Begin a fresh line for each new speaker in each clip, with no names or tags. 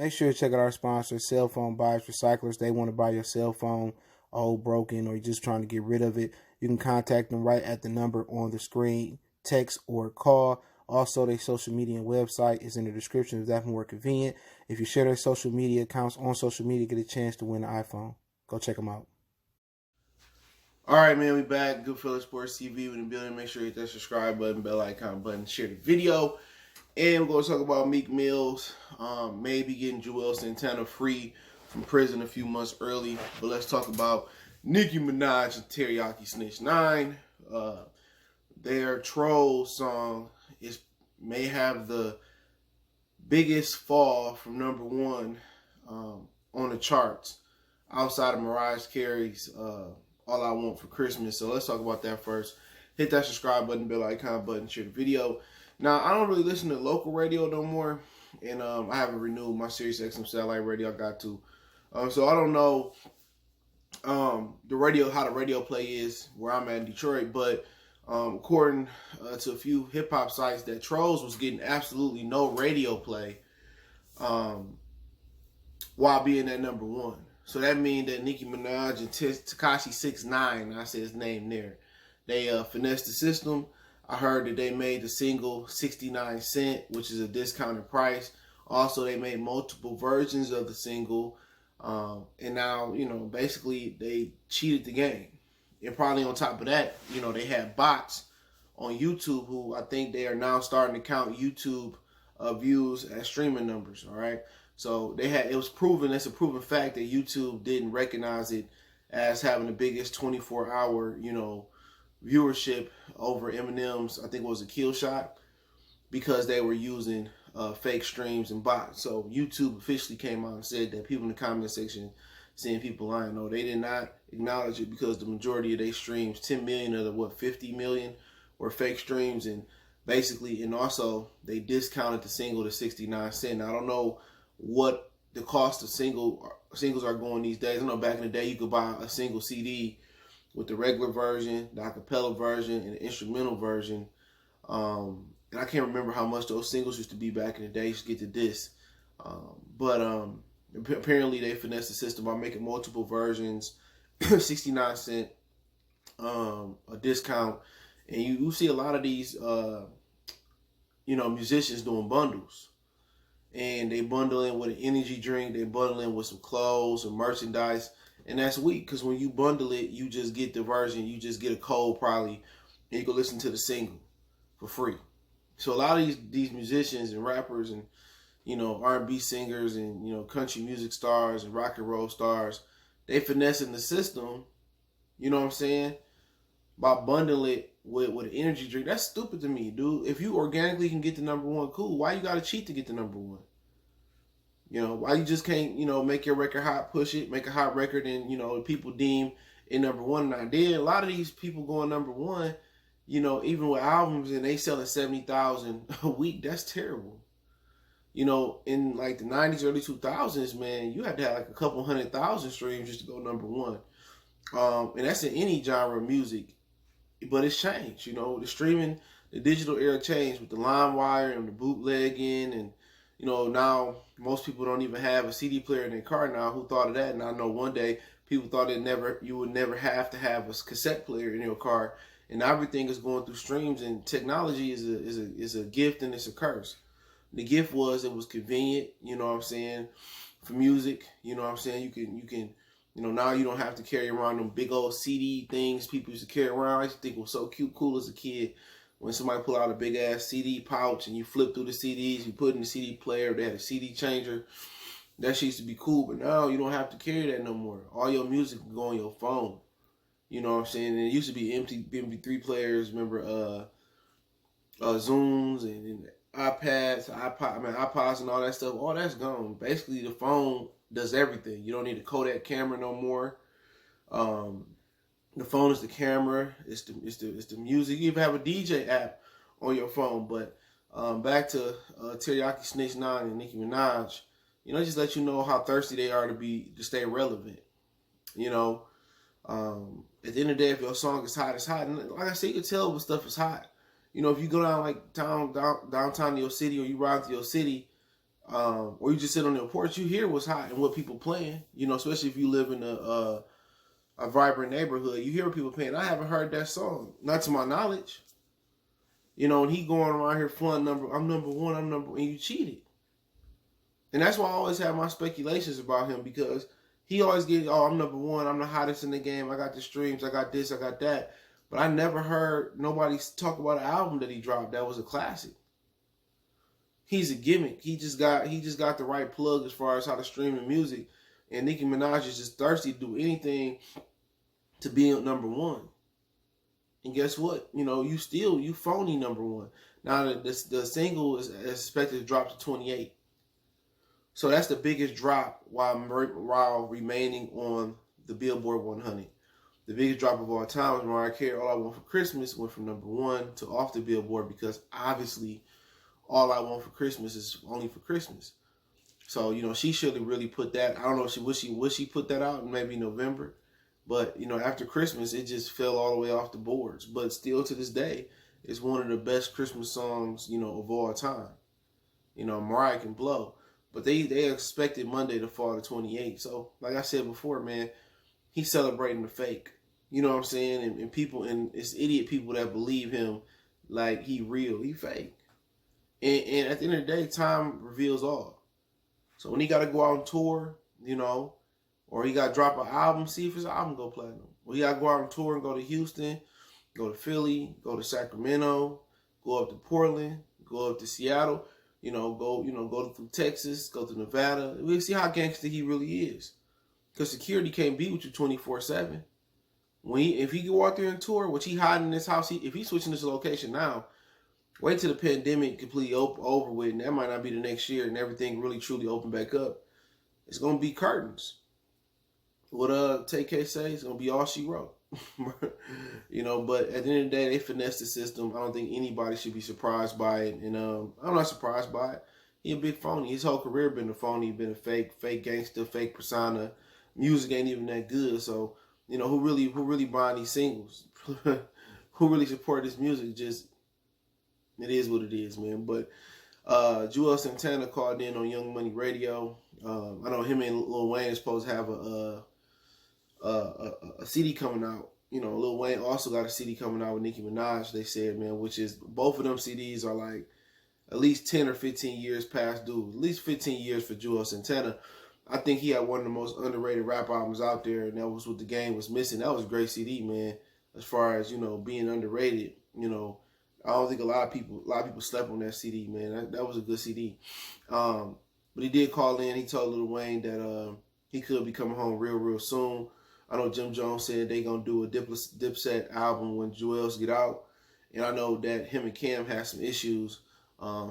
make sure to check out our sponsor, Cell Phone Buyers Recyclers. They want to buy your cell phone old, broken, or you're just trying to get rid of it. You can contact them right at the number on the screen, text or call. Also, their social media and website is in the description if that's more convenient. If you share their social media accounts on social media, get a chance to win an iPhone. Go check them out. All right, man, we back. Goodfellas Sports TV. We in the building. Make sure you hit that subscribe button, bell icon button, share the video. And we're going to talk about Meek Mills maybe getting Juelz Santana free from prison a few months early. But let's talk about Nicki Minaj and 6ix9ine. Their Trollz song may have the biggest fall from #1 on the charts outside of Mariah Carey's All I Want for Christmas. So let's talk about that first. Hit that subscribe button, bell icon button, share the video. Now, I don't really listen to local radio no more, and I haven't renewed my Sirius XM satellite radio. I got to. So I don't know how the radio play is where I'm at in Detroit, but according to a few hip-hop sites, that Trollz was getting absolutely no radio play while being at #1. So that means that Nicki Minaj and Tekashi 6ix9ine, I say his name there, they finessed the system. I heard that they made the single 69 cents, which is a discounted price. Also, they made multiple versions of the single. And now, basically they cheated the game. And probably on top of that, they had bots on YouTube who I think they are now starting to count YouTube views as streaming numbers, all right? So it was proven, it's a proven fact that YouTube didn't recognize it as having the biggest 24-hour, viewership over Eminem's, I think it was a Kill Shot, because they were using fake streams and bots. So YouTube officially came out and said that people in the comment section seeing people lying. No, they did not acknowledge it because the majority of their streams, 10 million of the 50 million were fake streams, and basically, and also they discounted the single to 69 cents. Now, I don't know what the cost of singles are going these days. I know back in the day you could buy a single CD with the regular version, the acapella version, and the instrumental version. And I can't remember how much those singles used to be back in the day. You used to get the disc. But apparently they finessed the system by making multiple versions, 69 cents, a discount. And you see a lot of these, musicians doing bundles. And they bundle in with an energy drink. They bundle in with some clothes and merchandise. And that's weak because when you bundle it, you just get the version. You just get a code probably, and you can listen to the single for free. So a lot of these musicians and rappers and, R&B singers and, country music stars and rock and roll stars, they finessing the system, you know what I'm saying, by bundling it with an energy drink. That's stupid to me, dude. If you organically can get to #1, cool. Why you got to cheat to get to #1? Why you just can't, make your record hot, push it, make a hot record, and, people deem it #1. And I did. A lot of these people going #1, even with albums, and they selling 70,000 a week, that's terrible. In like the 90s, early 2000s, man, you had to have like a couple 100,000 streams just to go #1. And that's in any genre of music. But it's changed, the streaming, the digital era changed with the LimeWire and the bootlegging, and now most people don't even have a CD player in their car now. Who thought of that? And I know one day people thought you would never have to have a cassette player in your car, and everything is going through streams. And technology is a gift and it's a curse. The gift was it was convenient, for music. You can. Now you don't have to carry around them big old CD things people used to carry around. I used to think it was so cool as a kid when somebody pull out a big ass CD pouch and you flip through the CDs, you put it in the CD player, they had a CD changer. That shit used to be cool, but now you don't have to carry that no more. All your music can go on your phone. You know what I'm saying? And it used to be MP3 players, remember Zooms and iPads, iPods and all that stuff. All that's gone. Basically the phone does everything. You don't need a Kodak camera no more. The phone is the camera. It's the music. You even have a DJ app on your phone. But back to 6ix9ine and Nicki Minaj. Just let you know how thirsty they are to stay relevant. At the end of the day, if your song is hot, it's hot. And like I said, you can tell when stuff is hot. If you go down like downtown to your city, or you ride to your city, or you just sit on the porch, you hear what's hot and what people playing. You know, especially if you live in a vibrant neighborhood, you hear what people playing. I haven't heard that song, not to my knowledge. You know, and he going around here flaunting I'm number one, and you cheated. And that's why I always have my speculations about him, because he always gets, oh, I'm number one, I'm the hottest in the game, I got the streams, I got this, I got that. But I never heard nobody talk about an album that he dropped that was a classic. He's a gimmick. He just got the right plug as far as how to stream the music. And Nicki Minaj is just thirsty to do anything to be number one. And guess what? You know, you phony number one. Now the single is expected to drop to 28. So that's the biggest drop while remaining on the Billboard 100. The biggest drop of all time was Mariah Carey, All I Want for Christmas, went from number one to off the Billboard, because obviously All I Want for Christmas is only for Christmas. So, you know, she should have really put that. I don't know if she put that out in maybe November. But, you know, after Christmas, it just fell all the way off the boards. But still to this day, it's one of the best Christmas songs, you know, of all time. You know, Mariah can blow. But they expected Monday to fall to 28. So, like I said before, man, he's celebrating the fake. You know what I'm saying? And people, and it's idiot people that believe him like he real. He fake. And at the end of the day, time reveals all. So when he got to go out on tour, you know, or he got to drop an album, see if his album go platinum. Or he got to go out on tour and go to Houston, go to Philly, go to Sacramento, go up to Portland, go up to Seattle, go through Texas, go to Nevada. We'll see how gangster he really is. Because security can't be with you 24/7. If he go out there and tour, which he hiding in his house, if he's switching his location now, wait till the pandemic completely over with, and that might not be the next year, and everything really truly open back up. It's gonna be curtains. What Tay-K say, it's gonna be all she wrote. You know, but at the end of the day, they finessed the system. I don't think anybody should be surprised by it, and I'm not surprised by it. He a big phony. His whole career been a phony, been a fake gangster, fake persona. Music ain't even that good, so you know who really buying these singles, who really support this music. Just it is what it is, man. But Juelz Santana called in on Young Money Radio. I know him and Lil Wayne is supposed to have a CD coming out. You know, Lil Wayne also got a CD coming out with Nicki Minaj, they said, man, which is, both of them CDs are like at least 10 or 15 years past due. At least 15 years for Juelz Santana. I think he had one of the most underrated rap albums out there, and that was what The Game Was Missing. That was a great CD, man, as far as, you know, being underrated. You know, I don't think a lot of people slept on that CD, man. That was a good CD. But he did call in. He told Lil Wayne that he could be coming home real soon. I know Jim Jones said they gonna do a Dipset album when Juelz get out, and I know that him and Cam had some issues.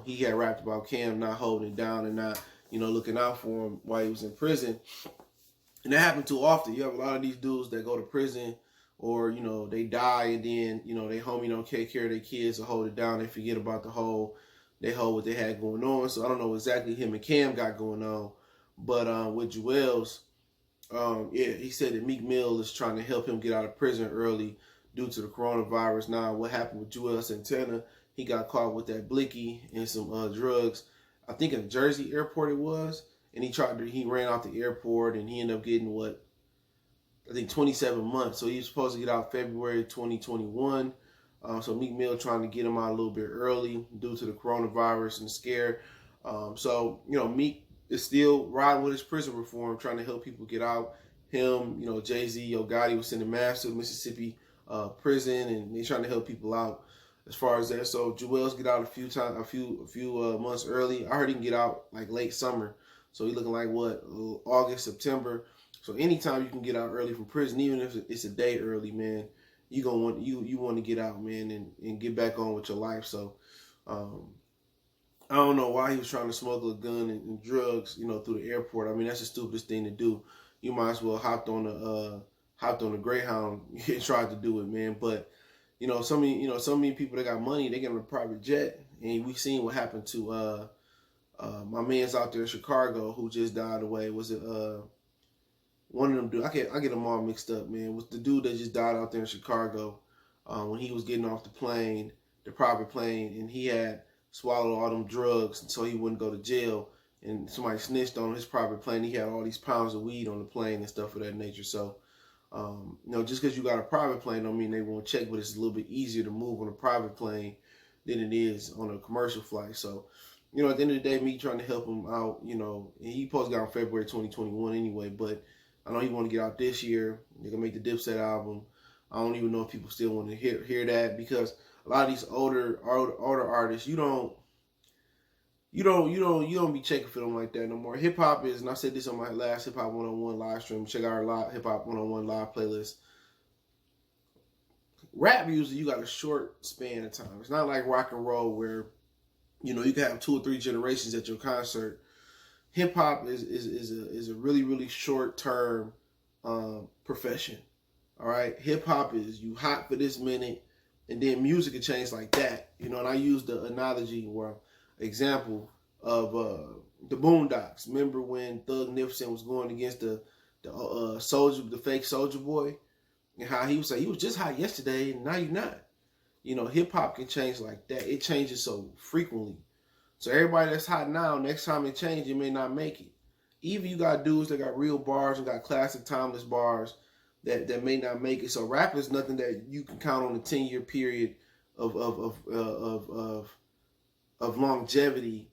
He had rapped about Cam not holding it down and not, you know, looking out for him while he was in prison, and that happened too often. You have a lot of these dudes that go to prison, or you know they die, and then you know they homie don't take care of their kids or hold it down. They forget about they hold what they had going on. So I don't know exactly him and Cam got going on, but with Juelz. Yeah, he said that Meek Mill is trying to help him get out of prison early due to the coronavirus. Now, what happened with Juelz Santana? He got caught with that blicky and some drugs. I think in Jersey airport it was, and he ran out the airport, and he ended up getting 27 months. So he was supposed to get out February 2021. So Meek Mill trying to get him out a little bit early due to the coronavirus and the scare. So you know, Meek is still riding with his prison reform, trying to help people get out. Him, you know, Jay-Z, Yo Gotti was sending masks to Mississippi prison, and they're trying to help people out as far as that. So Juelz get out a few months early. I heard he can get out like late summer. So he's looking like August, September. So anytime you can get out early from prison, even if it's a day early, man, you want to get out, man, and get back on with your life. So I don't know why he was trying to smuggle a gun and drugs, you know, through the airport. I mean, that's the stupidest thing to do. You might as well hopped on the Greyhound and tried to do it, man. But you know, so many people that got money, they get on a private jet, and we've seen what happened to my man's out there in Chicago who just died away. Was it one of them dudes? I get them all mixed up, man. Was the dude that just died out there in Chicago when he was getting off the private plane, and he had swallowed all them drugs, and so he wouldn't go to jail. and somebody snitched on his private plane. He had all these pounds of weed on the plane and stuff of that nature. So, just because you got a private plane don't mean they won't check, but it's a little bit easier to move on a private plane than it is on a commercial flight. So, at the end of the day, me trying to help him out, and he supposed to get out in February 2021 anyway, but I know he want to get out this year. They can make the Dipset album. I don't even know if people still want to hear that, because a lot of these older artists, you don't be checking for them like that no more. Hip hop is, and I said this on my last Hip Hop 101 live stream. Check out our Hip Hop 101 live playlist. Rap music, you got a short span of time. It's not like rock and roll where you can have 2 or 3 generations at your concert. Hip hop is a really, really short term profession. All right, hip hop is you hot for this minute, and then music can change like that. And I use the analogy or example of the Boondocks. Remember when Thug Nipson was going against the soldier, the fake Soldier Boy, and how he was like, he was just hot yesterday, and now you're not. Hip hop can change like that. It changes so frequently. So everybody that's hot now, next time it changes, it may not make it. Even you got dudes that got real bars and got classic timeless bars that may not make it. So rap is nothing that you can count on a 10-year period of longevity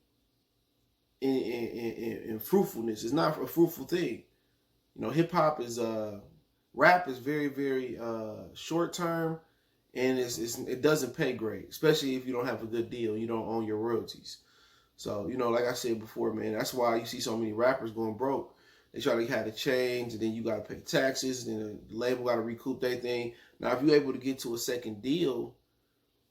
and fruitfulness. It's not a fruitful thing. Hip hop is rap is very, very short term, and it doesn't pay great, especially if you don't have a good deal. You don't own your royalties. So, like I said before, man, that's why you see so many rappers going broke. They try to have to change, and then you got to pay taxes, and then the label got to recoup their thing. Now, if you're able to get to a second deal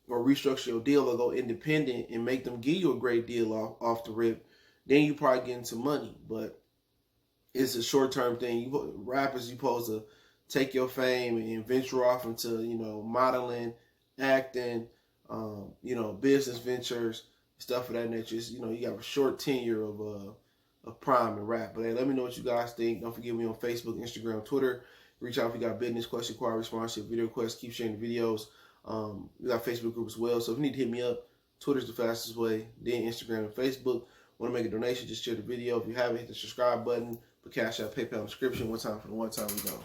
or restructure your deal or go independent and make them give you a great deal off the rip, then you probably get into money. But it's a short-term thing. Rappers, you supposed to take your fame and venture off into, modeling, acting, business ventures, stuff of that nature. You have a short tenure of prime and rap. But hey, let me know what you guys think. Don't forget me on Facebook, Instagram, Twitter. Reach out if you got business question, inquiry, sponsorship, video requests. Keep sharing the videos. We got a Facebook group as well. So if you need to hit me up, Twitter's the fastest way. Then Instagram and Facebook. Want to make a donation, just share the video. If you haven't, hit the subscribe button. Put Cash App, PayPal in the description. One time for the one time we go.